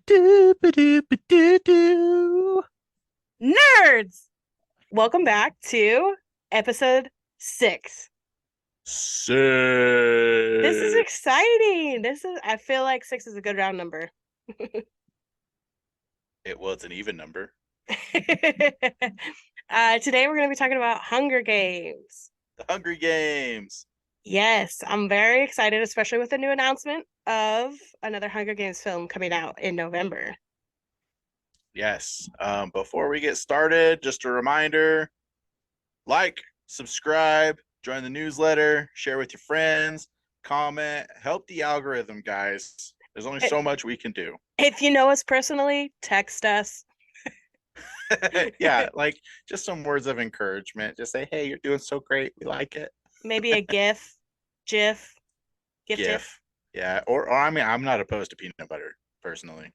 Ba-do-ba-do-ba-do-do. Nerds! Welcome back to episode 6. This is Sick. exciting. I feel like 6 is a good round number. It was an even number. Today we're going to be talking about Hunger Games. The Hungry Games. Yes, I'm very excited, especially with the new announcement of another Hunger Games film coming out in November. Yes. Before we get started, just a reminder, like, subscribe, join the newsletter, share with your friends, comment, help the algorithm, guys. There's only so much we can do. If you know us personally, text us. Yeah, like just some words of encouragement. Just say, hey, you're doing so great. We like it. Maybe a GIF, GIF. GIF. Yeah. Or I mean, I'm not opposed to peanut butter, personally.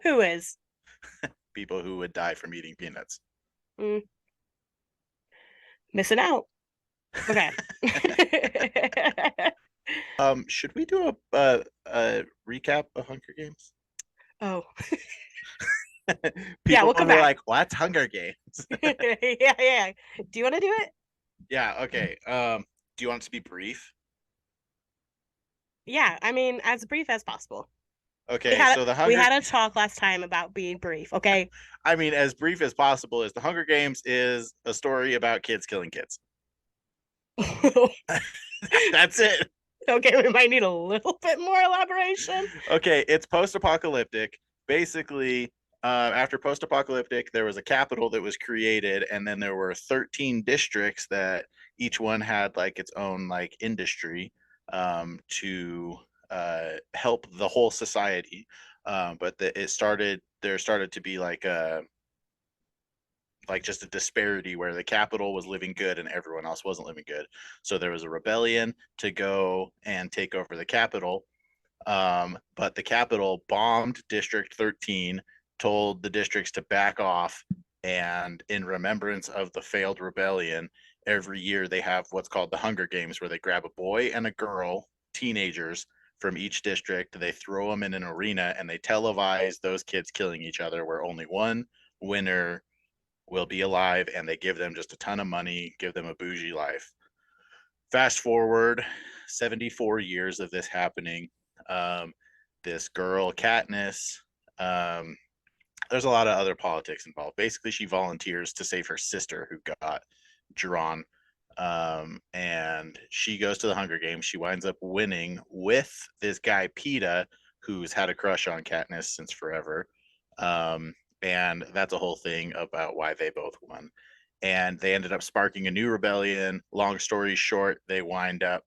Who is? People who would die from eating peanuts. Mm, missing out. Okay. Should we do a recap of Hunger Games? Oh, yeah, People we'll will come be back. like, "What's Hunger Games?" Yeah. Do you want to do it? Yeah. Okay. Do you want it to be brief? Yeah, I mean, as brief as possible. We Okay. had So the we Hunger, had a talk last time about being brief, okay? I mean, as brief as possible is the Hunger Games is a story about kids killing kids. That's it. Okay, we might need a little bit more elaboration. Okay, it's post-apocalyptic. Basically, after post-apocalyptic, there was a capital that was created, and then there were 13 districts that each one had like its own like industry to help the whole society. But it started there started to be like just a disparity where the capital was living good and everyone else wasn't living good. So there was a rebellion to go and take over the capital, but the Capitol bombed District 13, told the districts to back off, and in remembrance of the failed rebellion, every year they have what's called the Hunger Games, where they grab a boy and a girl, teenagers from each district, they throw them in an arena, and they televise those kids killing each other, where only one winner will be alive, and they give them just a ton of money, give them a bougie life. Fast forward 74 years of this happening. Um, this girl, Katniss, um, there's a lot of other politics involved. Basically, she volunteers to save her sister who got drawn. And she goes to the Hunger Games. She winds up winning with this guy, Peta, who's had a crush on Katniss since forever. Um, and that's a whole thing about why they both won. And they ended up sparking a new rebellion. Long story short, they wind up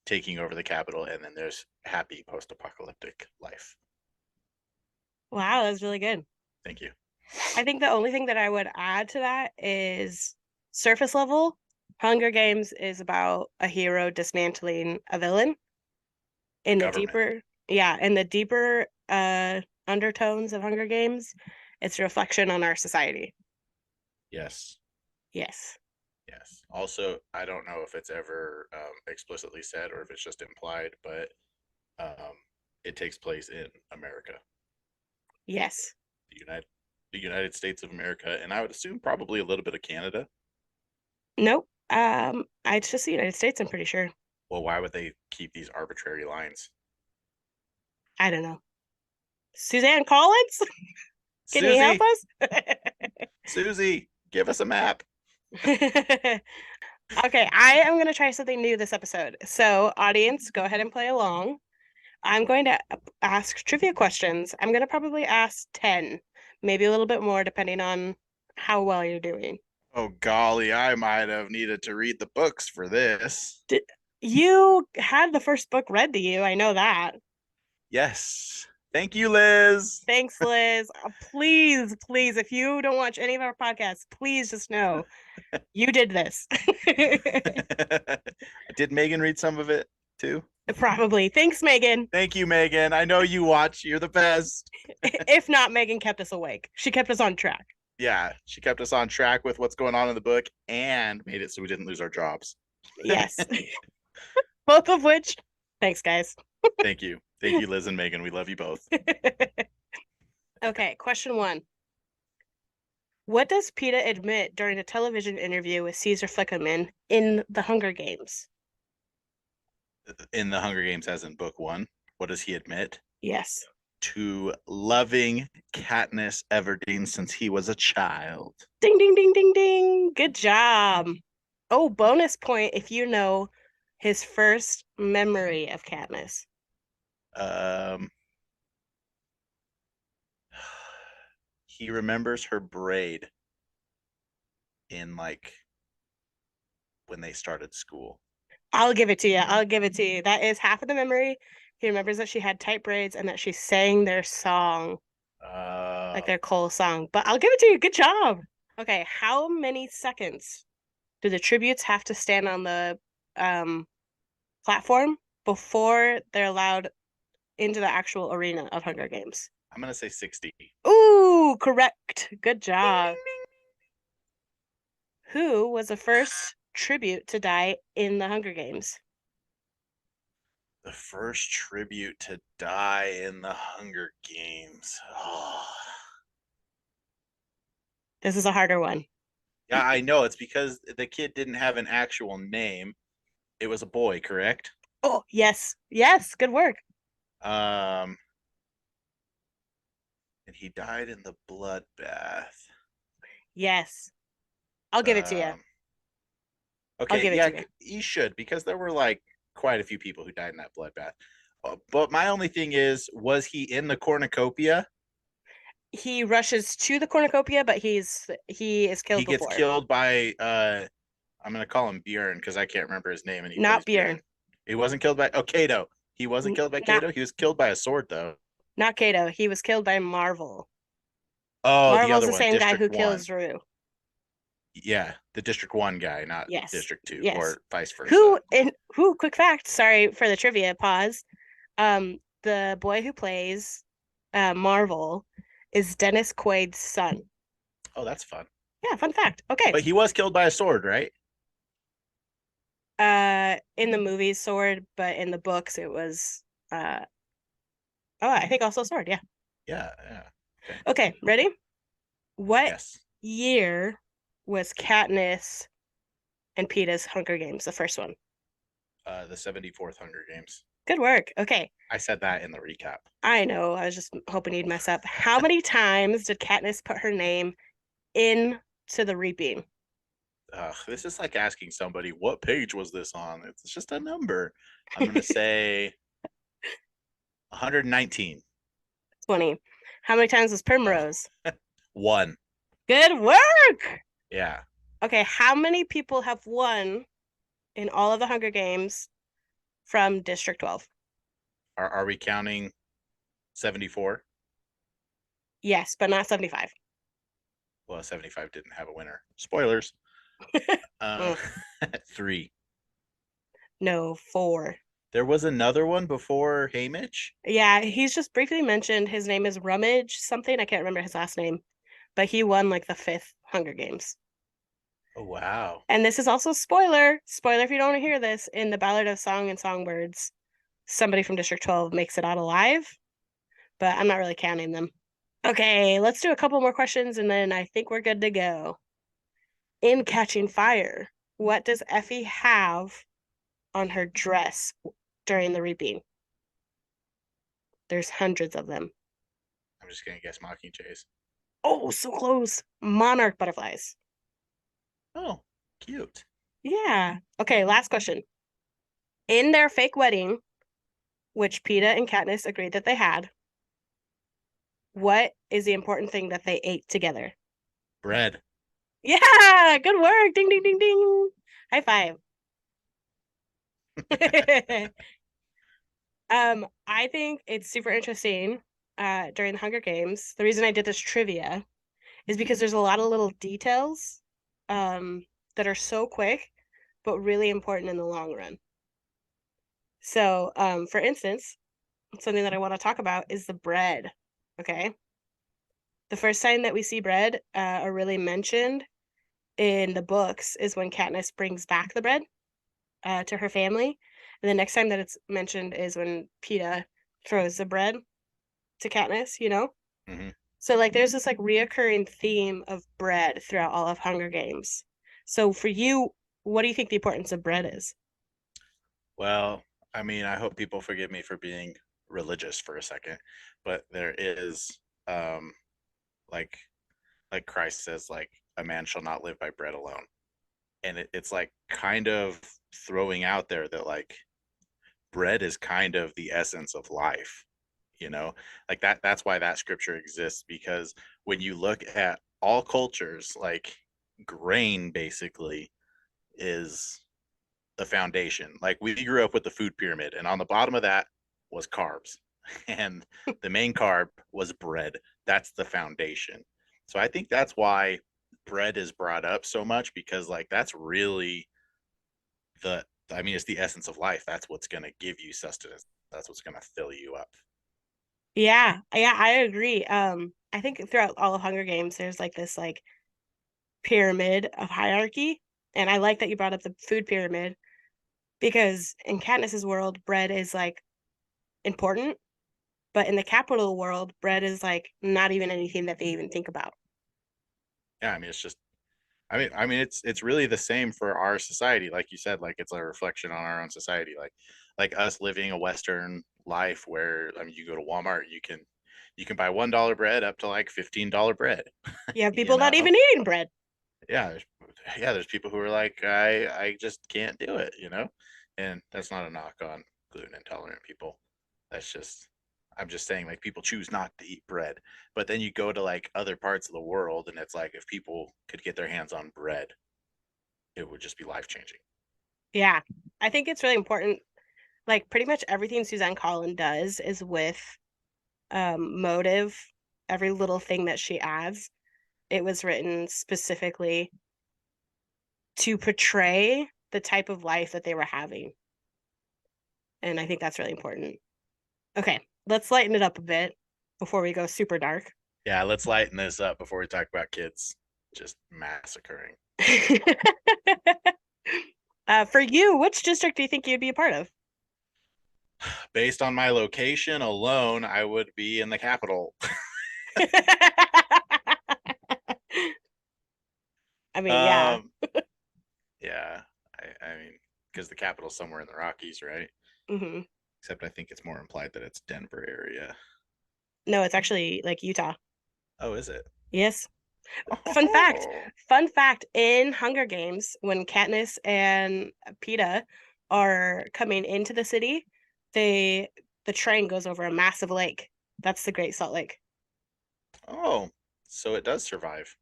taking over the capital, and then there's happy post-apocalyptic life. Wow, that was really good. Thank you. I think the only thing that I would add to that is surface level. Hunger Games is about a hero dismantling a villain. The In the government. deeper, yeah, in the deeper undertones of Hunger Games, it's a reflection on our society. Yes. Yes. Yes. Also, I don't know if it's ever explicitly said or if it's just implied, but um, it takes place in America, Yes. the United States of America, and I would assume probably a little bit of Canada. Nope. It's just the United States, I'm pretty sure. Well, why would they keep these arbitrary lines? I don't know. Suzanne Collins? Can you help Susie, us? Susie, give us a map. Okay, I am going to try something new this episode. So, audience, go ahead and play along. I'm going to ask trivia questions. I'm going to probably ask 10, maybe a little bit more, depending on how well you're doing. Oh golly, I might have needed to read the books for this. Did, you had the first book read to you. I know that. Yes. Thank you, Liz. Thanks, Liz. Please, if you don't watch any of our podcasts, please just know you did this. Did Megan read some of it too? Probably. Thanks, Megan. Thank you, Megan. I know you watch. You're the best. If not, Megan kept us awake. She kept us on track. Yeah, she kept us on track with what's going on in the book and made it so we didn't lose our jobs. Yes. Both of which, thanks, guys. Thank you. Thank you, Liz and Megan. We love you both. Okay, question 1. What does Peeta admit during a television interview with Caesar Flickerman in The Hunger Games? In the Hunger Games, as in book 1, what does he admit? Yes. To loving Katniss Everdeen since he was a child. Ding, ding, ding, ding, ding. Good job. Oh, bonus point if you know his first memory of Katniss. Um, he remembers her braid in like when they started school. I'll give it to you. I'll give it to you. That is half of the memory. He remembers that she had tight braids and that she sang their song, like Uh, their Cole song. But I'll give it to you. Good job. Okay, how many seconds do the tributes have to stand on the um platform before they're allowed into the actual arena of Hunger Games? I'm gonna say 60. Ooh, correct. Good Ding, job. ding, ding. Who was the first tribute to die in the Hunger Games? The first tribute to die in the Hunger Games. Oh. This is a harder one. Yeah, I know. It's because the kid didn't have an actual name. It was a boy, correct? Oh, yes. Yes, good work. Um, and he died in the bloodbath. Yes. I'll give it to you. Um, I'll okay, give it yeah, to you. you should because there were like quite a few people who died in that bloodbath. But my only thing is, was he in the cornucopia? He rushes to the cornucopia, but he is killed He gets before. killed by I'm gonna call him Bjorn because I can't remember his name and he Not plays Bjorn. Bjorn. He wasn't killed by Kato. He wasn't killed by Not Kato. He was killed by a sword though. not Kato. He was killed by Marvel. Oh, the Marvel's other the one, same guy District who One. kills Rue. Yeah, the District One guy, not Yes. District Two, Yes. or vice versa. Quick fact, sorry for the trivia pause. The boy who plays Marvel is Dennis Quaid's son. Oh, that's fun. Yeah, fun fact. Okay. But he was killed by a sword, right? In the movies, sword, but in the books, it was oh, I think also sword. Yeah. Yeah, yeah. Okay. Okay, ready? What Yes. year was Katniss and Peeta's Hunger Games, the first one? The 74th Hunger Games. Good work. Okay, I said that in the recap. I know. I was just hoping you'd mess up. How many times did Katniss put her name into the reaping? This is like asking somebody, what page was this on? It's just a number. I'm going to say 119. 20. How many times was Oh, Primrose? one. Good work. Yeah. Okay, how many people have won in all of the Hunger Games from District 12? Are we counting 74? Yes, but not 75. Well, 75 didn't have a winner. Spoilers. Uh, Mm, 3. no, 4. There was another one before Haymitch. Yeah, he's just briefly mentioned. His name is Rummage something. I can't remember his last name, but he won like the fifth Hunger Games. Oh, wow. And this is also spoiler if you don't want to hear this, in the Ballad of Song and Songbirds, somebody from District 12 makes it out alive, but I'm not really counting them. Okay, let's do a couple more questions and then I think we're good to go. In Catching Fire, what does Effie have on her dress during the reaping? There's hundreds of them. I'm just going to guess Mockingjays. Oh, so close. Monarch butterflies. Oh, cute. Yeah. Okay, last question. In their fake wedding, which Peeta and Katniss agreed that they had, what is the important thing that they ate together? Bread. Yeah, good work. Ding, ding, ding, ding. High five. I think it's super interesting during the Hunger Games. The reason I did this trivia is because there's a lot of little details that are so quick, but really important in the long run. So, for instance, something that I want to talk about is the bread. Okay. The first time that we see bread are really mentioned in the books is when Katniss brings back the bread to her family. And the next time that it's mentioned is when Peeta throws the bread to Katniss, you know? Hmm. So like there's this like reoccurring theme of bread throughout all of Hunger Games. So for you, what do you think the importance of bread is? Well, I mean, I hope people forgive me for being religious for a second, but there is, um, like, like Christ says, like a man shall not live by bread alone, and it's like kind of throwing out there that like bread is kind of the essence of life, you know, like that's why that scripture exists, because when you look at all cultures, like grain basically is the foundation. Like we grew up with the food pyramid, and on the bottom of that was carbs, and the main carb was bread. That's the foundation. So I think that's why bread is brought up so much, because like that's really the, I mean, it's the essence of life. That's what's going to give you sustenance. That's what's going to fill you up. Yeah, yeah, I agree. I think throughout all of Hunger Games, there's like this like pyramid of hierarchy. And I like that you brought up the food pyramid because in Katniss's world, bread is like important, but in the capital world, bread is like not even anything that they even think about. Yeah, I mean, it's just, I mean, it's really the same for our society. Like you said, like it's a reflection on our own society. Like us living a Western life where, I mean, you go to Walmart, you can buy $1 bread up to like $15 bread. You have You people know, not even eating bread. yeah, yeah. There's people who are like, I just can't do it. And that's not a knock on gluten intolerant people. That's just, I'm just saying, like, people choose not to eat bread, but then you go to like other parts of the world, and it's like if people could get their hands on bread, it would just be life changing. Yeah, I think it's really important. Like pretty much everything Suzanne Collin does is with motive. Every little thing that she adds, it was written specifically to portray the type of life that they were having. And I think that's really important. Okay, let's lighten it up a bit before we go super dark. Yeah, let's lighten this up before we talk about kids just massacring. For you, which district do you think you'd be a part of? Based on my location alone, I would be in the capital. I mean, yeah. um, yeah, I mean, because the capital's somewhere in the Rockies, right? Hmm. Except I think it's more implied that it's Denver area. No, it's actually like Utah. Oh, is it? Yes. Fun fact. Oh, Fun fact in Hunger Games, when Katniss and Peeta are coming into the city, they the train goes over a massive lake. That's the Great Salt Lake. oh, so it does survive.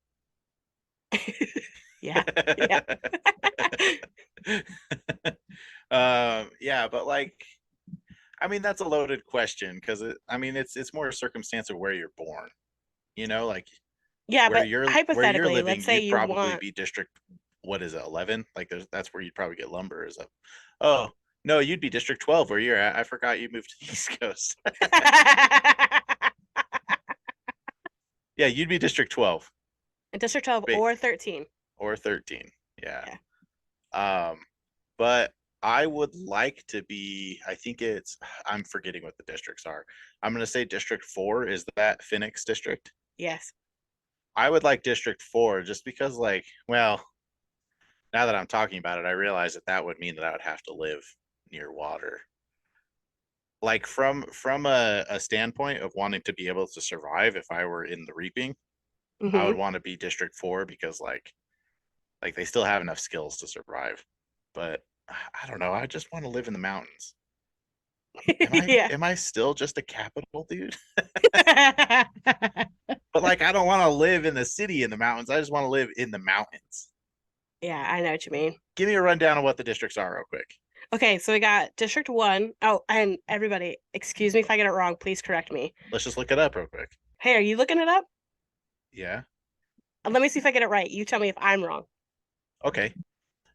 Yeah. Yeah. Yeah, but like, I mean, that's a loaded question because I mean, it's more a circumstance of where you're born. Like Yeah, where but you're hypothetically, let's living, say you'd you probably want be district, what is it, 11? Like that's where you'd probably get lumber is up. Oh, no, you'd be district 12 where you're at. I forgot you moved to the East Coast. Yeah, you'd be district 12 District 12 or 13. or 13. Yeah. Yeah. Um but I would like to be, I think it's, I'm forgetting what the districts are. I'm going to say district 4, is that Phoenix district? Yes. I would like district 4 just because, like, well, now that I'm talking about it, I realize that that would mean that I would have to live near water. Like from a standpoint of wanting to be able to survive if I were in the reaping, I Hmm. would want to be district 4 because like they still have enough skills to survive. But I don't know, I just want to live in the mountains. Am I Yeah. am I still just a capital dude? But like I don't want to live in the city in the mountains. I just want to live in the mountains. Yeah, I know what you mean. Give me a rundown of what the districts are real quick. Okay, so we got District 1. Oh, and everybody, excuse me if I get it wrong, please correct me. Let's just look it up real quick. Hey, are you looking it up? Yeah. Let me see if I get it right. You tell me if I'm wrong. Okay.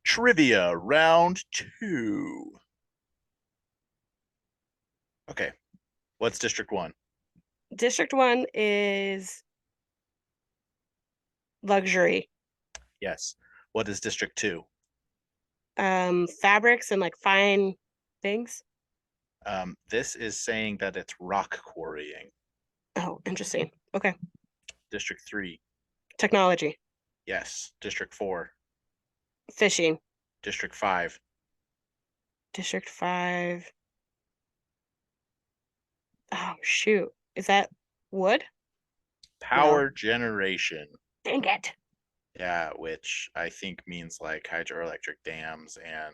Trivia round 2. Okay. What's district 1? District 1 is luxury. Yes. What is district 2? Fabrics and like fine. things. This is saying that it's rock quarrying. Oh, interesting. Okay. District 3, Technology, yes. District 4, fishing, District 5, District 5. Oh, shoot. Is that wood? No. power generation. Dang it. Yeah, which I think means like hydroelectric dams and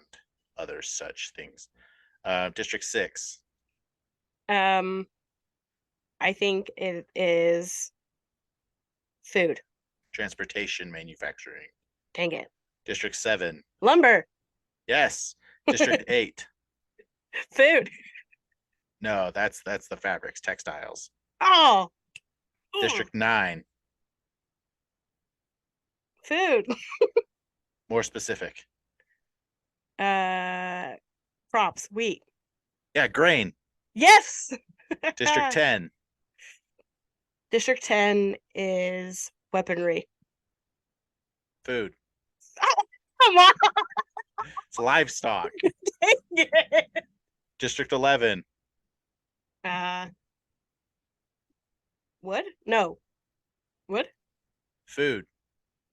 other such things. District 6, Um, I think it is food. transportation manufacturing. Dang it. District 7, Lumber, yes. District 8, food. no, that's the fabrics, textiles. Oh, District 9, food. more specific. Uh, crops, wheat. Yeah, grain. Yes. District 10, District 10 is weaponry. food. Oh, come on. It's livestock. Dang it. District 11, Uh, wood? No. Wood? food.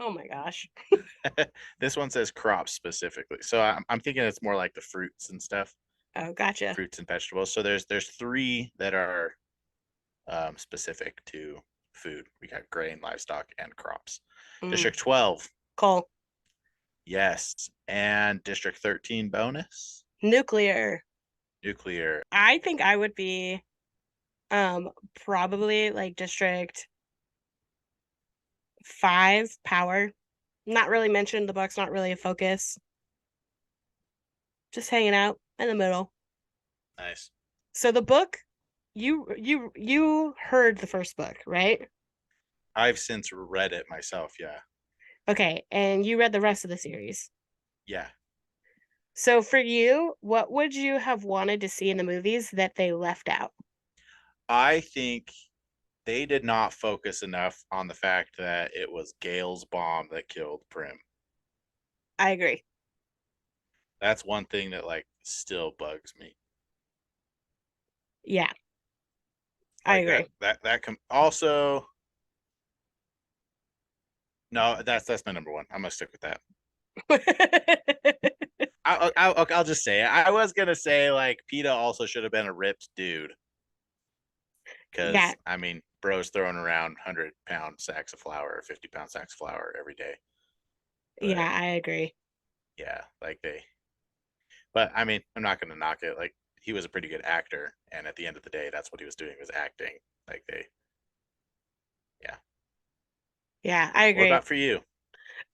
Oh my gosh. This one says crops specifically. So I'm thinking it's more like the fruits and stuff, Oh, gotcha. fruits and vegetables. So there's three that are specific to food. We got grain, livestock, and crops. Mm, District 12, coal. yes. And District 13 bonus, Nuclear. nuclear. I think I would be probably like District 5 power. Not really mentioned in the book's not really a focus. Just hanging out in the middle. Nice. So the book, you heard the first book, right? I've since read it myself. Yeah. Okay, and you read the rest of the series. Yeah. So for you, what would you have wanted to see in the movies that they left out? I think they did not focus enough on the fact that it was Gale's bomb that killed Prim. I agree. That's one thing that like still bugs me. Yeah, I Like agree. also no, that's my number one. I'm gonna stick with that. I'll just say it. I was gonna say like PETA also should have been a ripped dude Yeah, because I mean, bro's throwing around 100-pound sacks of flour or 50-pound sacks of flour every day. But yeah, I agree. yeah, like they. But I mean, I'm not gonna knock it. Like he was a pretty good actor, and at the end of the day, that's what he was doing was acting. Like they, yeah. Yeah, I What agree. about for you?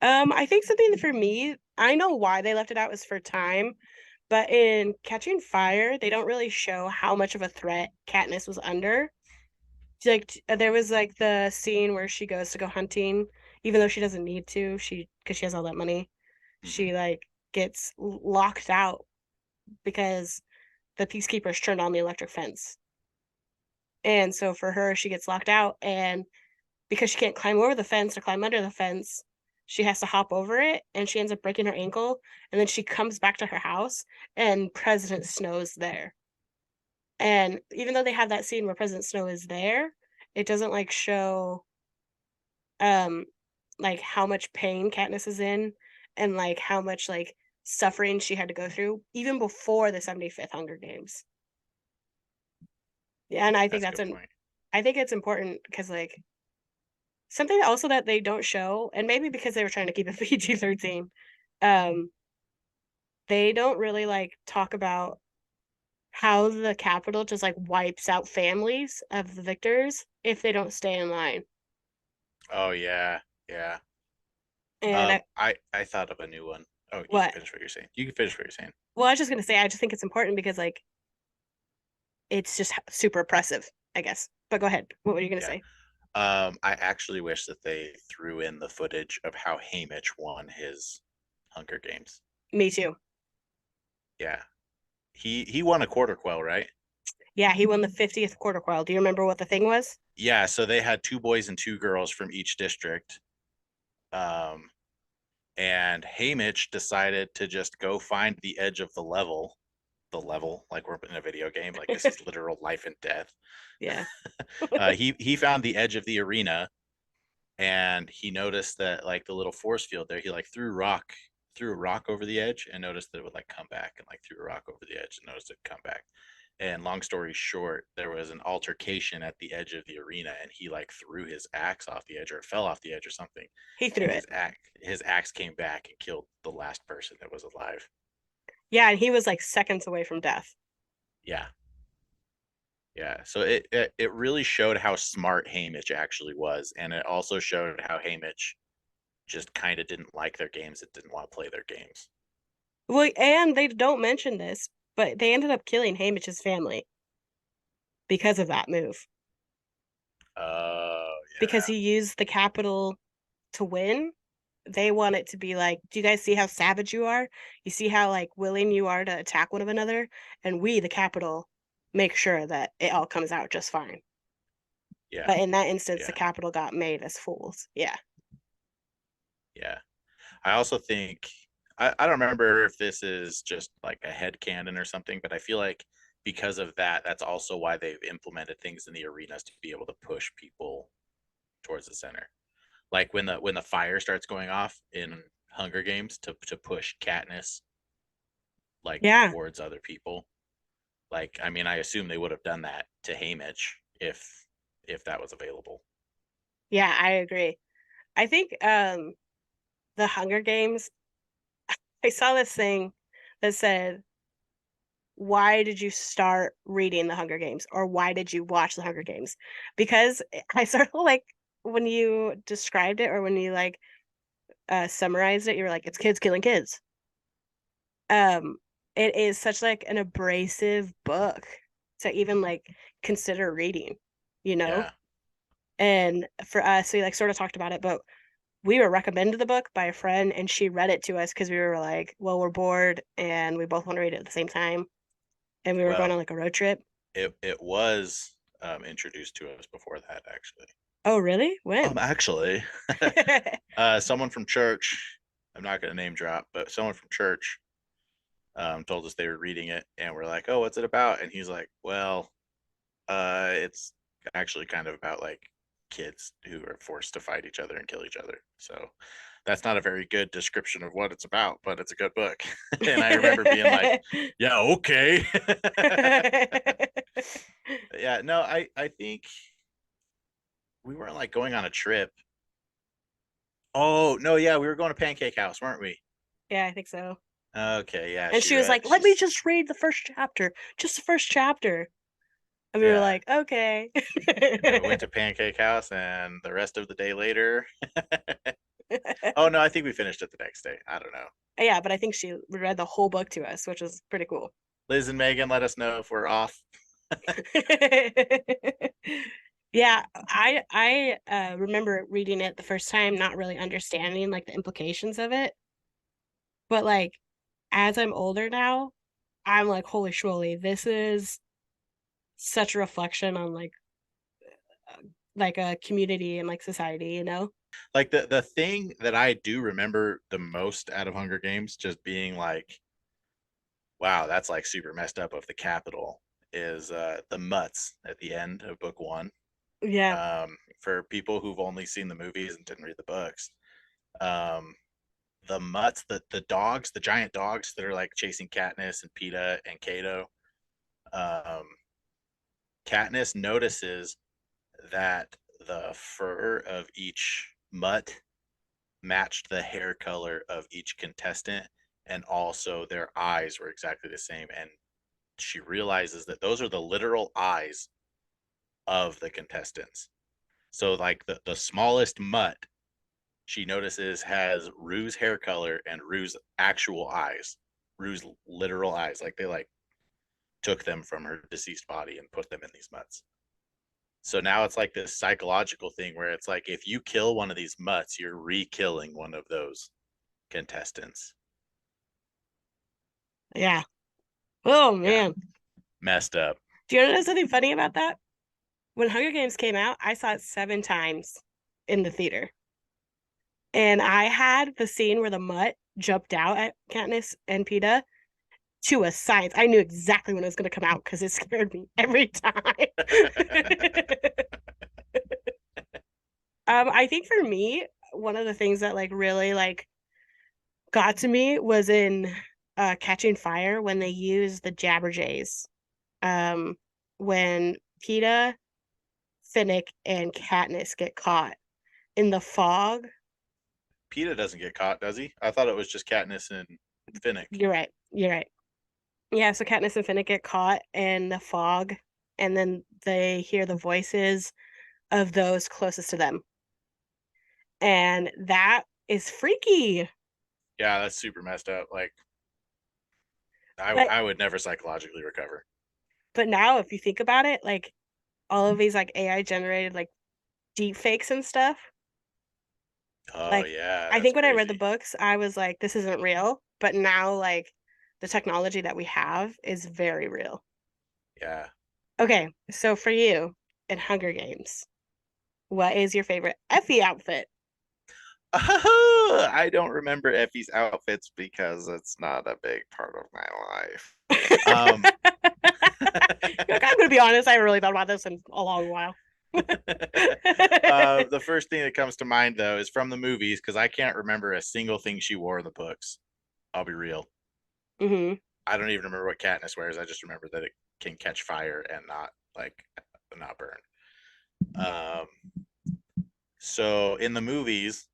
I think something for me, I know why they left it out was for time, but in Catching Fire, they don't really show how much of a threat Katniss was under. There was like the scene where she goes to go hunting, even though she doesn't need to, because she has all that money. Mm-hmm. She like gets locked out because the peacekeepers turned on the electric fence. And so for her, she gets locked out, and because she can't climb over the fence or climb under the fence, she has to hop over it, and she ends up breaking her ankle. And then she comes back to her house, and President Snow's there. And even though they have that scene where President Snow is there, it doesn't like show um like how much pain Katniss is in and like how much like suffering she had to go through even before the 75th Hunger Games. Yeah, and I think That's a that's good an point. I think it's important because like something also that they don't show, and maybe because they were trying to keep it PG-13, um, they don't really like talk about how the Capitol just like wipes out families of the victors if they don't stay in line. Oh yeah, yeah. And I thought of a new one. Oh, you can what? finish what you're saying. You can finish what you're saying. Well, I was just gonna say, I just think it's important because like it's just super oppressive, I guess. But go ahead. What were you gonna Yeah. say? I actually wish that they threw in the footage of how Haymitch won his Hunger Games. Me too. Yeah, he won a quarter quell, right? Yeah, he won the 50th quarter quell. Do you remember what the thing was? Yeah, so they had two boys and two girls from each district. Um, and Haymitch decided to just go find the edge of the level the level like we're in a video game. Like this is literal life and death. Yeah. He found the edge of the arena, and he noticed that like the little force field there, he like threw a rock over the edge and noticed that it would like come back, and like threw a rock over the edge and noticed it come back. And long story short, there was an altercation at the edge of the arena, and he like threw his axe off the edge, or it fell off the edge or something, He threw and it. his axe came back and killed the last person that was alive. Yeah, and he was like seconds away from death. Yeah, yeah. So it really showed how smart Haymitch actually was, and it also showed how Haymitch just kind of didn't like their games and didn't want to play their games. Well, and they don't mention this, but they ended up killing Haymitch's family because of that move. Oh Because yeah, he used the capital to win. They want it to be like, do you guys see how savage you are? You see how like willing you are to attack one of another? And we, the capital, make sure that it all comes out just fine. yeah, But in that instance, the yeah, capital got made as fools. Yeah. yeah. I also think I don't remember if this is just like a head canon or something, but I feel like because of that, that's also why they've implemented things in the arenas to be able to push people towards the center. Like when the fire starts going off in Hunger Games to push Katniss like Yeah. towards other people. Like I mean, I assume they would have done that to Haymitch if that was available. Yeah, I agree. I think the Hunger Games, I saw this thing that said, why did you start reading the Hunger Games, or why did you watch the Hunger Games? Because I sort of like when you described it, or when you like summarized it, you were like, it's kids killing kids. Um, it is such like an abrasive book to even like consider reading, you know? Yeah. And for us, we like sort of talked about it, but we were recommended the book by a friend, and she read it to us because we were like, well, we're bored and we both want to read it at the same time. And we were going Well, on like a road trip. it was introduced to us before that actually. Oh, really? When? Actually, someone from church, I'm not going to name drop, but someone from church told us they were reading it, and we're like, "Oh, what's it about?" And he's like, "Well, it's actually kind of about like kids who are forced to fight each other and kill each other." So that's not a very good description of what it's about, but it's a good book. And I remember being like, "Yeah, okay." Yeah, no, I think we weren't like going on a trip. Oh no, yeah, we were going to Pancake House, weren't we? Yeah, I think so. Okay, yeah, And she she was read. like, let me She's just read the first chapter, just the first chapter. And we were yeah. like, okay. And then we went to Pancake House, and the rest of the day later. Oh no, I think we finished it the next day. I don't know. Yeah, but I think she read the whole book to us, which was pretty cool. Liz and Megan, let us know if we're off. Yeah, I remember reading it the first time, not really understanding like the implications of it. But like as I'm older now, I'm like, holy schmoly, this is such a reflection on like a community and like society, you know? Like the thing that I do remember the most out of Hunger Games, just being like, wow, that's like super messed up of the Capitol, is the mutts at the end of book one. Yeah. For people who've only seen the movies and didn't read the books, um, the mutts, the dogs, the giant dogs that are like chasing Katniss and Peeta and Kato. Um, Katniss notices that the fur of each mutt matched the hair color of each contestant, and also their eyes were exactly the same. And she realizes that those are the literal eyes of the contestants. So, like the smallest mutt, she notices has Rue's hair color and Rue's actual eyes, Rue's literal eyes. Like they like took them from her deceased body and put them in these mutts. So now it's like this psychological thing where it's like if you kill one of these mutts, you're re-killing one of those contestants. Yeah. Oh Yeah, man. messed up. Do you know something funny about that? When Hunger Games came out, I saw it 7 times in the theater. And I had the scene where the mutt jumped out at Katniss and Peeta, to a science. I knew exactly when it was going to come out because it scared me every time. I think for me, one of the things that like really like got to me was in Catching Fire when they use the Jabberjays. Um, when Peeta, Finnick, and Katniss get caught in the fog. Peeta doesn't get caught, does he? I thought it was just Katniss and Finnick. You're right. You're right. Yeah, so Katniss and Finnick get caught in the fog, and then they hear the voices of those closest to them. And that is freaky. Yeah, that's super messed up. Like, I But I would never psychologically recover. but now if you think about it, like all of these like AI generated like deep fakes and stuff, Oh like yeah, I that's think when I read the crazy. books, I was like, this isn't real. But now like the technology that we have is very real. Yeah. Okay, so for you in Hunger Games, what is your favorite Effie outfit? I don't remember Effie's outfits because it's not a big part of my life. Um, Like, I'm gonna be honest, I haven't really thought about this in a long while. the first thing that comes to mind though is from the movies because I can't remember a single thing she wore in the books. I'll be real. Hmm. I don't even remember what Katniss wears. I just remember that it can catch fire and not burn. Um, so in the movies,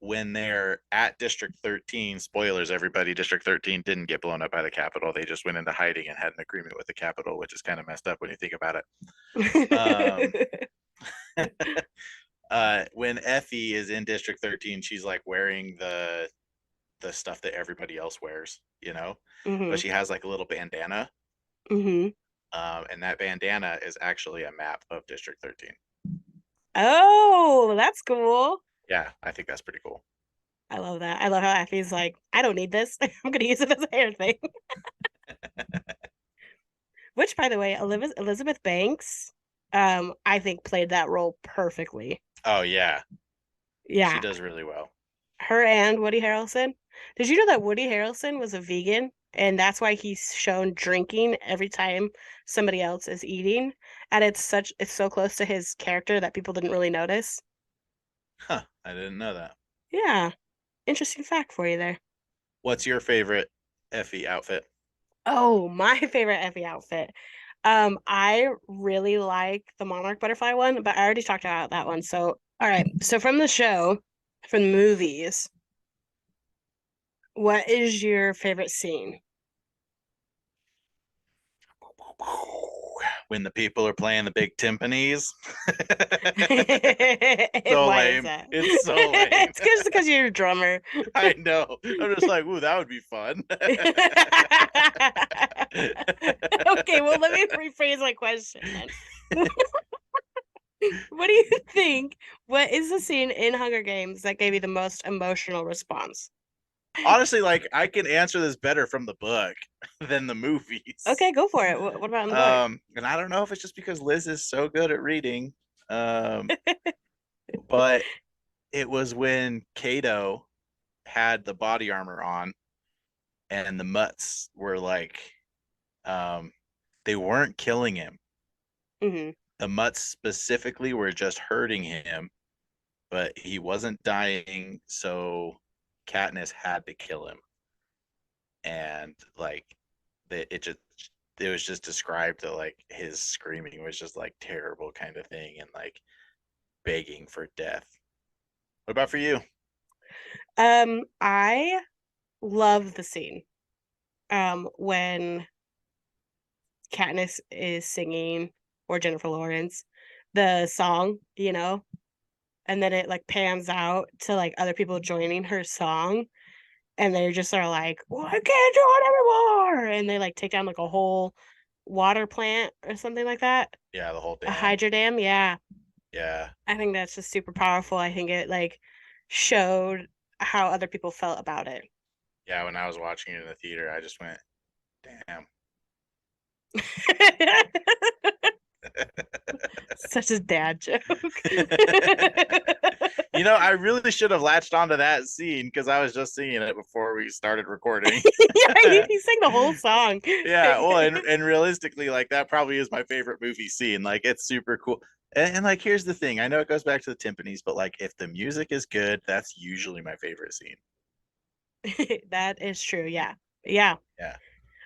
when they're at District 13, spoilers, everybody, District 13 didn't get blown up by the Capitol. They just went into hiding and had an agreement with the Capitol, which is kind of messed up when you think about it. When Effie is in District 13, she's like wearing the stuff that everybody else wears, you know, but Hmm. she has like a little bandana, Hmm. and that bandana is actually a map of District 13. Oh, that's cool. Yeah, I think that's pretty cool. I love that. I love how Effie's like, I don't need this. I'm gonna use it as a hair thing. Which, by the way, Elizabeth Banks, I think played that role perfectly. Oh yeah, she Yeah, does really well. her and Woody Harrelson. Did you know that Woody Harrelson was a vegan? And that's why he's shown drinking every time somebody else is eating. And it's so close to his character that people didn't really notice. Huh, I didn't know that. Yeah, interesting fact for you there. What's your favorite Effie outfit? Oh, my favorite Effie outfit. I really like the Monarch butterfly one, but I already talked about that one. So, all right. So from the show, from the movies, what is your favorite scene? When the people are playing the big timpanis. So Why is lame. that? It's so lame. It's because you're a drummer. I know. I'm just like, ooh, that would be fun. Okay, well, let me rephrase my question then. What do you think? What is the scene in Hunger Games that gave you the most emotional response? Honestly, like I can answer this better from the book than the movies. Okay, go for it. What about in the book? And I don't know if it's just because Liz is so good at reading. But it was when Kato had the body armor on and the mutts were like um they weren't killing him. Hmm. The mutts specifically were just hurting him, but he wasn't dying, so Katniss had to kill him. And like it was just described that like his screaming was just like terrible kind of thing and like begging for death. What about for you? I love the scene. When Katniss is singing or Jennifer Lawrence the song, and then it like pans out to like other people joining her song, and they're just sort of like, well, I can't do it anymore, and they like take down like a whole water plant or something like that, Yeah, the whole a dam. hydro dam. Yeah, Yeah. I think that's just super powerful. I think it like showed how other people felt about it. Yeah, when I was watching it in the theater, I just went, damn. Such a dad joke. I really should have latched onto that scene because I was just singing it before we started recording. Yeah, he sang the whole song. Yeah, well, and realistically, like that probably is my favorite movie scene. Like it's super cool. And like here's the thing. I know it goes back to the timpanis, but like if the music is good, that's usually my favorite scene. That is true. Yeah. Yeah. Yeah.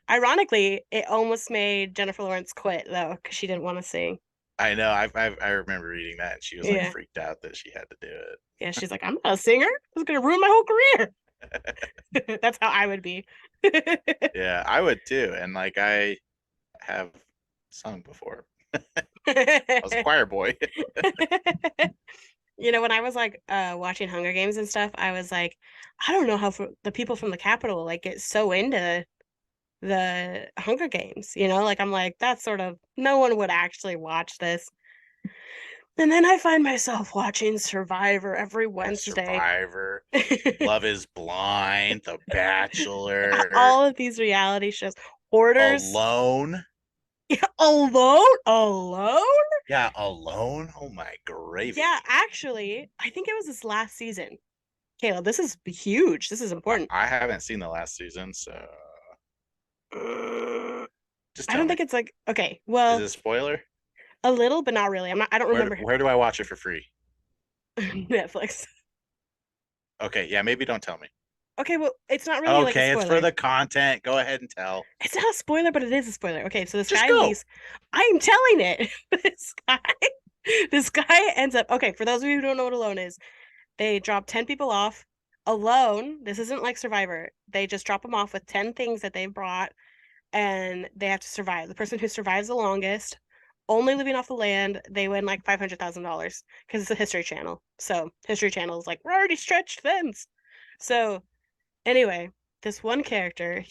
Ironically, it almost made Jennifer Lawrence quit though, because she didn't want to sing. I know. I remember reading that and she was like Yeah. freaked out that she had to do Yeah. She's like, I'm not a singer. This is gonna ruin my whole career. That's how I would be. it. Yeah, I would too. And like I have sung before. I was a choir boy. When I was like watching Hunger Games and stuff, I was like, I don't know how the people from the Capitol like get so into the Hunger Games, like I'm like, that's sort of no one would actually watch this. And then I find myself watching Survivor every Yeah, Wednesday. Survivor, Love is Blind, The Bachelor, All of these reality shows. Hoarders. Alone. Alone? Yeah, Alone. Oh my Yeah, gravy. actually, I think it was this last season. Caleb, this is huge. This is important. I haven't seen the last season, so Uh, just I tell don't me. think it's like okay. Is Well, it a spoiler? a little, but not really. I don't Where remember where do I watch it for free? Netflix. Okay, yeah, maybe don't tell me. Okay, well, it's not really like a Okay, it's for spoiler. the content. Go ahead and tell. It's not a spoiler, but it is a spoiler. Okay, so this Just guy go. leaves. I'm telling it. This guy ends up. Okay, for those of you who don't know what Alone is, they drop 10 people off. Alone, this isn't like Survivor. They just drop them off with 10 things that they brought and they have to survive. The person who survives the longest, only living off the land, they win like $500,000 because it's a History Channel. So History Channel is like, we're already stretched thins. So anyway, this one character,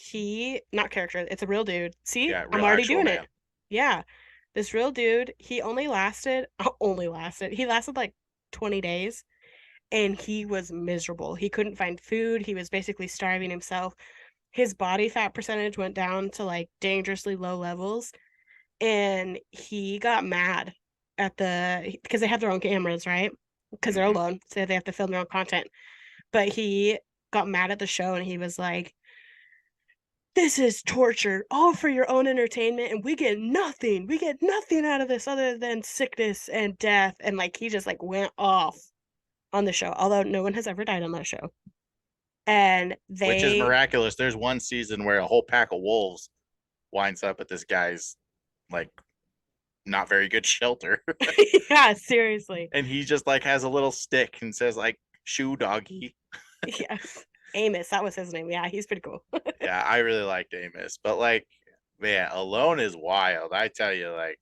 not character, it's a real dude. See, Yeah, I'm real already actual doing man. it. Yeah. This real dude, he he lasted like 20 days and he was miserable. He couldn't find food. He was basically starving himself. His body fat percentage went down to like dangerously low levels. And he got mad at because they have their own cameras, right? Because they're Hmm. alone, so they have to film their own content. But he got mad at the show and he was like, this is torture, all for your own entertainment, and we get nothing. We get nothing out of this other than sickness and death. And like he just like went off on the show, although no one has ever died on that show. And Which is they, miraculous. There's one season where a whole pack of wolves winds up at this guy's like not very good shelter. yeah, seriously. And he just like has a little stick and says like "shoo doggy." Yeah. Amos, that was his name. Yeah, he's pretty cool. Yeah, I really liked Amos, but like, man, Alone is wild. I tell you, like,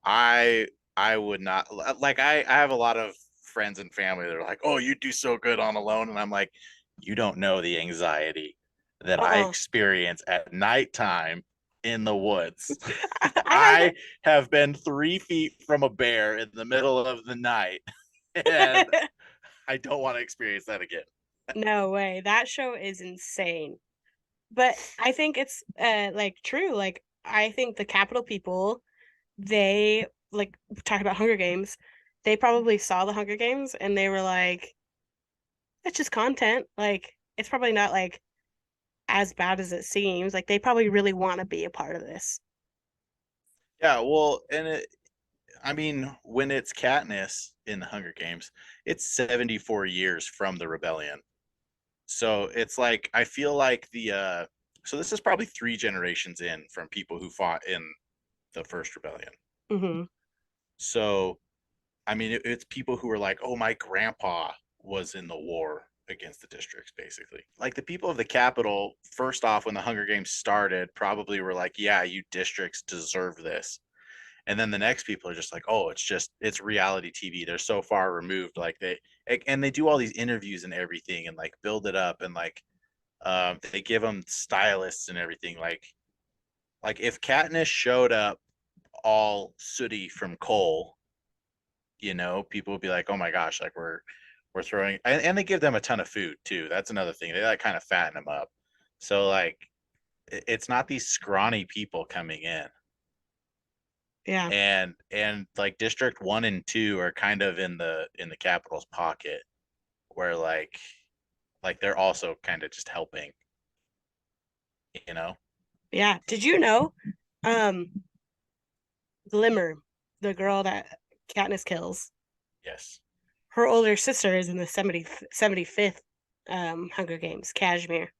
I I would not like. I have a lot of friends and family that are like, "Oh, you do so good on Alone," and I'm like, you don't know the anxiety that I Uh-uh. experience at nighttime in the woods. I I haven't. have been 3 feet from a bear in the middle of the night, and I don't want to experience that again. No way. That show is insane. But I think it's like true. Like I think the Capitol people, they like talk about Hunger Games. They probably saw the Hunger Games and they were like, it's just content. Like it's probably not like as bad as it seems. Like they probably really want to be a part of this. Yeah, well, and I mean, when it's Katniss in the Hunger Games, it's 74 years from the rebellion. So it's like I feel like so this is probably 3 generations in from people who fought in the first rebellion. Hmm. So I mean, it's people who are like, "Oh, my grandpa was in the war against the districts," basically. Like the people of the capital, first off, when the Hunger Games started, probably were like, "Yeah, you districts deserve this." And then the next people are just like, oh, it's reality TV. They're so far removed. Like and they do all these interviews and everything and like build it up and like they give them stylists and everything. Like if Katniss showed up all sooty from coal, people would be like, oh my gosh, like we're throwing, and they give them a ton of food too. That's another thing. They like kind of fatten them up. So like it's not these scrawny people coming in. Yeah. And like District 1 and 2 are kind of in the Capitol's pocket. where like they're also kind of just helping, you know? Yeah. Did you know, um, Glimmer, the girl that Katniss kills, Yes. her older sister is in the 75th Hunger Games, Kashmir.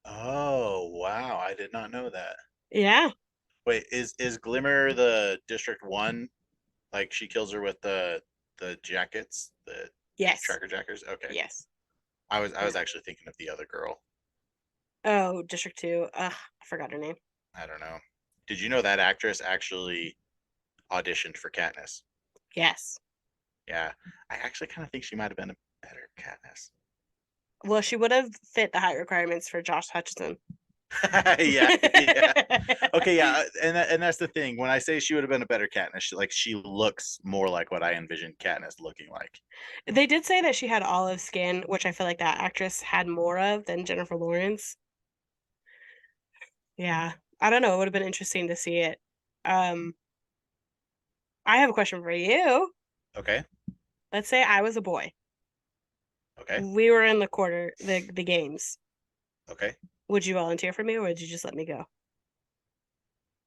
Oh, wow. I did not know that. Yeah. Wait, is Glimmer the District 1? Like she kills her with the jackets, the Yes. tracker jackers? Okay. Yes. I was Yeah. actually thinking of the other girl. Oh, District 2. Ugh, I forgot her name. I don't know. Did you know that actress actually auditioned for Katniss? Yes. Yeah. I actually kind of think she might have been a better Katniss. Well, she would have fit the height requirements for Josh Hutcherson. Yeah, yeah. Okay, yeah, and that's the thing. When I say she would have been a better Katniss, she looks more like what I envisioned Katniss looking like. They did say that she had olive skin, which I feel like that actress had more of than Jennifer Lawrence. Yeah. I don't know. It would have been interesting to see it. Um, I have a question for you. Okay, Let's say I was a boy. okay, We were in the games. okay. Would you volunteer for me or would you just let me go?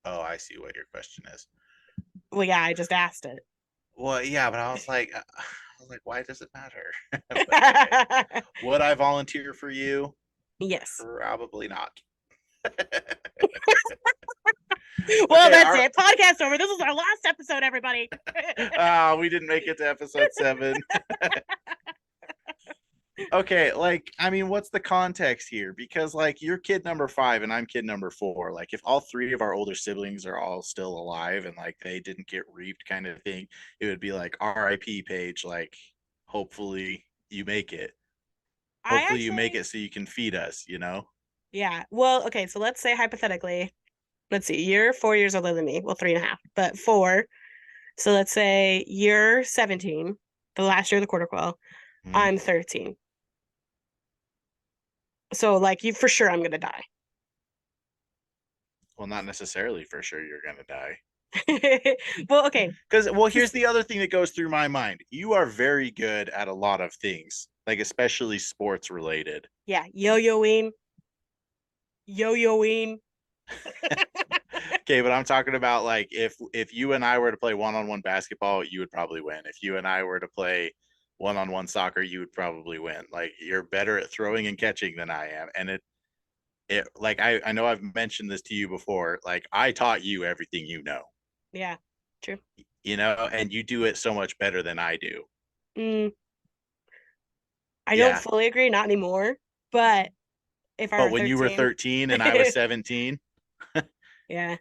Oh, I see what your question is. Well, yeah, I just asked it. Well, yeah, but I was like, why does it matter? But okay, would I volunteer for you? Yes. Probably not. Well, Okay, that's it. Podcast over. This is our last episode, everybody. we didn't make it to episode 7. Okay, like I mean, what's the context here? Because like you're kid number 5 and I'm kid number 4. Like if all 3 of our older siblings are all still alive and like they didn't get reaped kind of thing, it would be like RIP Page, like hopefully you make it. I Hopefully you make actually, it so you can feed us, you know? yeah. Well, okay, so let's say hypothetically, let's see, you're 4 years older than me. Well, 3.5, but four. So let's say you're 17, the last year of the quarter quell. Mhm. I'm 13. So like you for sure I'm gonna die. Well, not necessarily for sure you're gonna die. Well, okay. Because well, here's Just the other thing that goes through my mind. You are very good at a lot of things, like especially sports related. yeah, yo-yoing, yo-yoing. Okay, but I'm talking about like if you and I were to play one-on-one basketball, you would probably win. If you and I were to play one-on-one soccer, you would probably win. Like you're better at throwing and catching than I am. And it like I know I've mentioned this to you before. Like I taught you everything you know, Yeah, true. and you do it so much better than I do. Mm, I don't Yeah. fully agree, not anymore. But if I But were when you were 13, 13 and I was 17, yeah.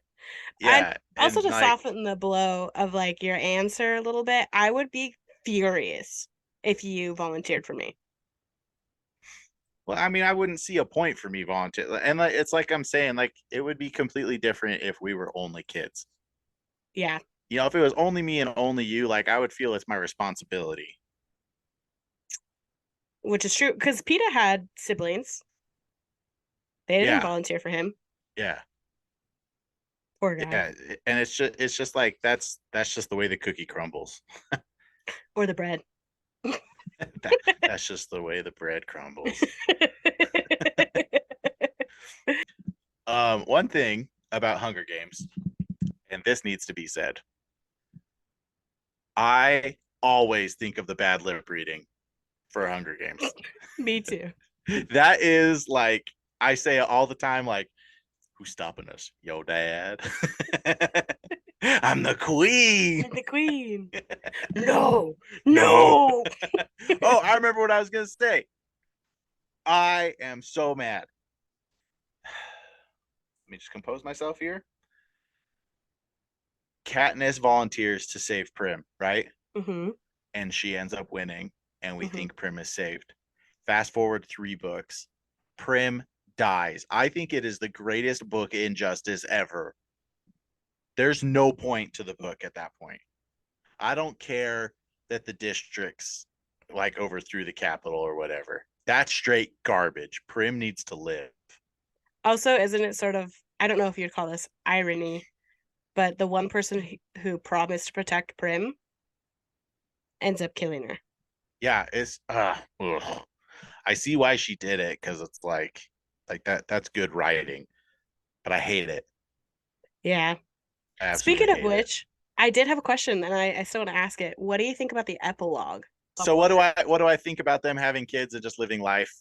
And yeah, also and to like soften the blow of like your answer a little bit, I would be furious if you volunteered for me. well, I mean, I wouldn't see a point for me volunteer. And like, it's like I'm saying, like it would be completely different if we were only kids. Yeah, If it was only me and only you, like I would feel it's my responsibility. which is true because PETA had siblings. They didn't Yeah, volunteer for him. yeah, Poor guy. yeah. And it's just like that's just the way the cookie crumbles. Or the bread. That's just the way the bread crumbles. One thing about Hunger Games, and this needs to be said, I always think of the bad lip reading for Hunger Games. Me too. That is like I say it all the time, like, who's stopping us? Yo, dad. I'm the queen. I'm the queen. No, No. no. Oh, I remember what I was gonna say. I am so mad. Let me just compose myself here. Katniss volunteers to save Prim, right? Mm-hmm. And she ends up winning, and we Mm-hmm. think Prim is saved. Fast forward 3 books. Prim dies. I think it is the greatest book injustice ever. There's no point to the book at that point. I don't care that the districts like overthrew the capital or whatever. That's straight garbage. Prim needs to live. Also, isn't it sort of, I don't know if you'd call this irony, but the one person who promised to protect Prim ends up killing her. Yeah, it's ugh. I see why she did it because it's like that's good writing, but I hate it. Yeah. I absolutely Speaking of hate it. which, I did have a question and I still want to ask it. What do you think about the epilogue of So what? what do I think about them having kids and just living life?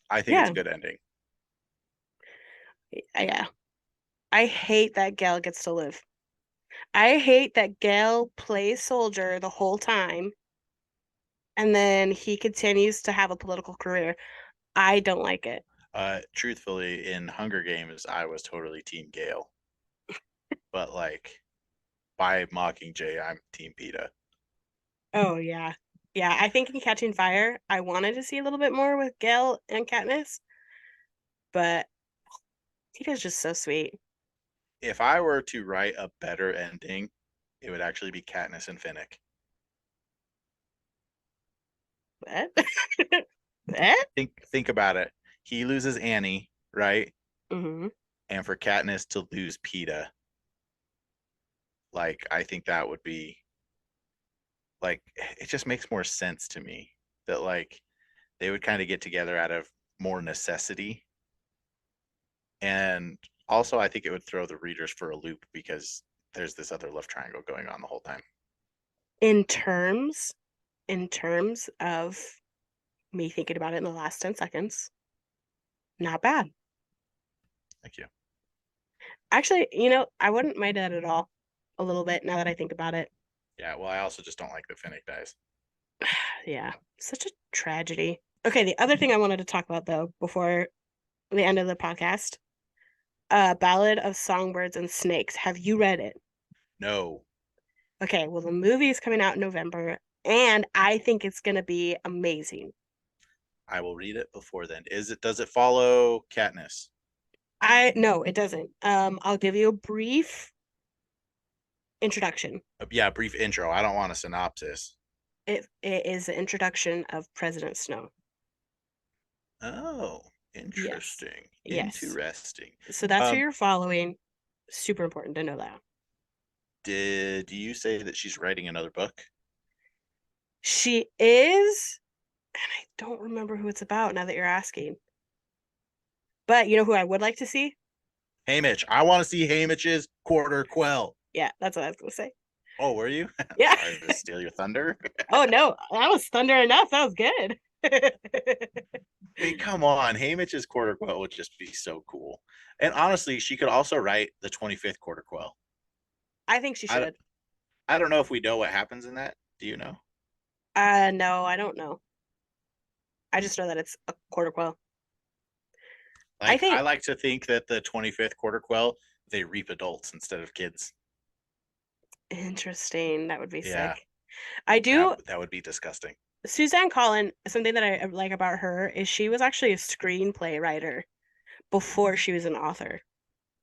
I think it's a Yeah. good ending. Yeah. I hate that Gale gets to live. I hate that Gale plays soldier the whole time and then he continues to have a political career. I don't like it. Truthfully, in Hunger Games, I was totally Team Gale, but like by Mockingjay, I'm Team Peta. Oh yeah. Yeah, I think in Catching Fire, I wanted to see a little bit more with Gale and Katniss, but Tita's just so sweet. If I were to write a better ending, it would actually be Katniss and Finnick. What? What? Think about it. He loses Annie, right? Hmm. And for Katniss to lose Peta, like I think that would be like it just makes more sense to me that like they would kind of get together out of more necessity. And also I think it would throw the readers for a loop because there's this other love triangle going on the whole time. In terms, in terms of me thinking about it in the last 10 seconds, not bad. Thank you. Actually, I wouldn't mind that at all. A little bit now that I think about it. Yeah, well I also just don't like that Finnick dies. Yeah, such a tragedy. Okay, the other thing I wanted to talk about though before the end of the podcast, Ballad of Songbirds and Snakes. Have you read it? No, Okay, well the movie is coming out in November and I think it's going to be amazing. I will read it before then. Is it does it follow Katniss? I no, it doesn't. I'll give you a brief introduction. Yeah, brief intro. I don't want a synopsis. It is the introduction of President Snow. Oh, Yes. interesting. Yes. Interesting. So that's who Um, you're following. Super important to know that. did you say that she's writing another book? She is, and I don't remember who it's about now that you're asking. But you know who I would like to see? Haymitch. I want to see Haymitch's quarter quell. Yeah, that's what I was gonna say. Oh, were you? Yeah. Sorry to steal your thunder. Oh no, that was thunder enough. That was good. I mean, come on. Haymitch's quarter quell would just be so cool. And honestly, she could also write the 25th quarter quell. I think she I, should. I don't know if we know what happens in that. Do you know? No, I don't know. I just know that it's a quarter quell. I Like, I think like to think that the 25th quarter quell, they reap adults instead of kids. interesting. That would be Yeah, sick. I do. that would be disgusting. Suzanne Collin, something that I like about her is she was actually a screenplay writer before she was an author.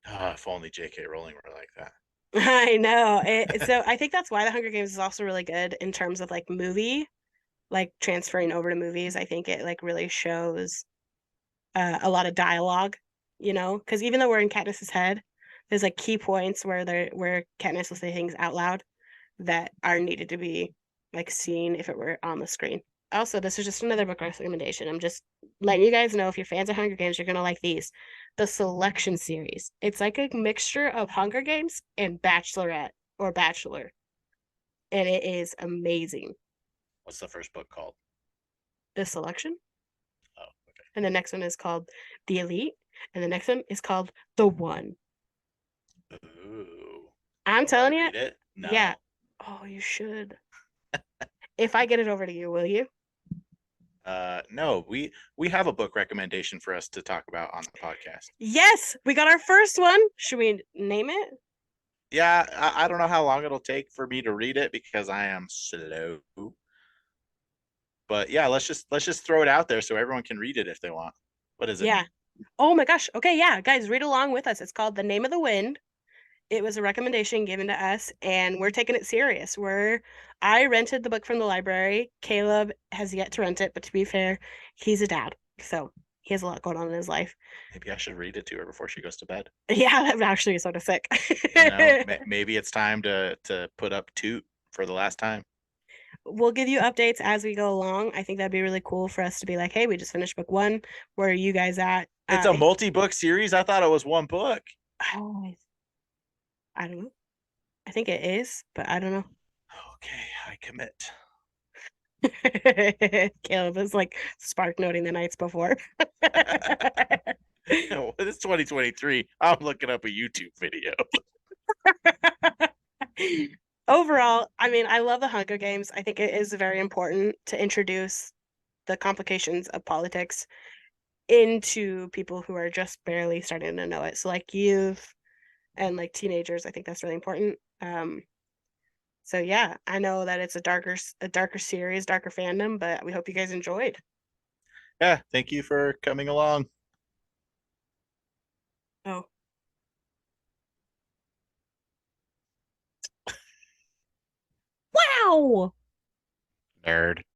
Oh, if only J.K. Rowling were like that. I know. So I think that's why The Hunger Games is also really good in terms of like movie, like transferring over to movies. I think it like really shows a lot of dialogue, because even though we're in Katniss's head, there's like key points where Katniss will say things out loud that are needed to be like seen if it were on the screen. Also, this is just another book recommendation. I'm just letting you guys know if you're fans of Hunger Games, you're gonna like these. The Selection series. It's like a mixture of Hunger Games and Bachelorette or Bachelor, and it is amazing. What's the first book called? The Selection, Oh, okay. and the next one is called The Elite, and the next one is called The One. Ooh. I'm Will I telling you, read it? yeah. No. Oh, you should. If I get it over to you, will you? No, we have a book recommendation for us to talk about on the podcast. Yes, we got our first one. Should we name it? Yeah, I don't know how long it'll take for me to read it because I am slow. But yeah, let's just throw it out there so everyone can read it if they want. What is it? Yeah. Oh my gosh. Okay, yeah, guys, read along with us. It's called The Name of the Wind. It was a recommendation given to us, and we're taking it serious. I rented the book from the library. Caleb has yet to rent it, but to be fair, he's a dad, so he has a lot going on in his life. Maybe I should read it to her before she goes to bed. Yeah, that would actually be sort of sick. Maybe it's time to put up Toot for the last time. we'll give you updates as we go along. I think that'd be really cool for us to be like, hey, we just finished book one. Where are you guys at? It's a multi-book series. I thought it was one book. I don't know. I think it is, but I don't know. Okay, I commit. Caleb was like spark noting the nights before. It's 2023. I'm looking up a YouTube video. Overall, I mean, I love the Hunger Games. I think it is very important to introduce the complications of politics into people who are just barely starting to know it. So like youth and like teenagers, I think that's really important. So yeah, I know that it's a darker series, darker fandom, but we hope you guys enjoyed. Yeah, thank you for coming along. Oh. Wow. Nerd.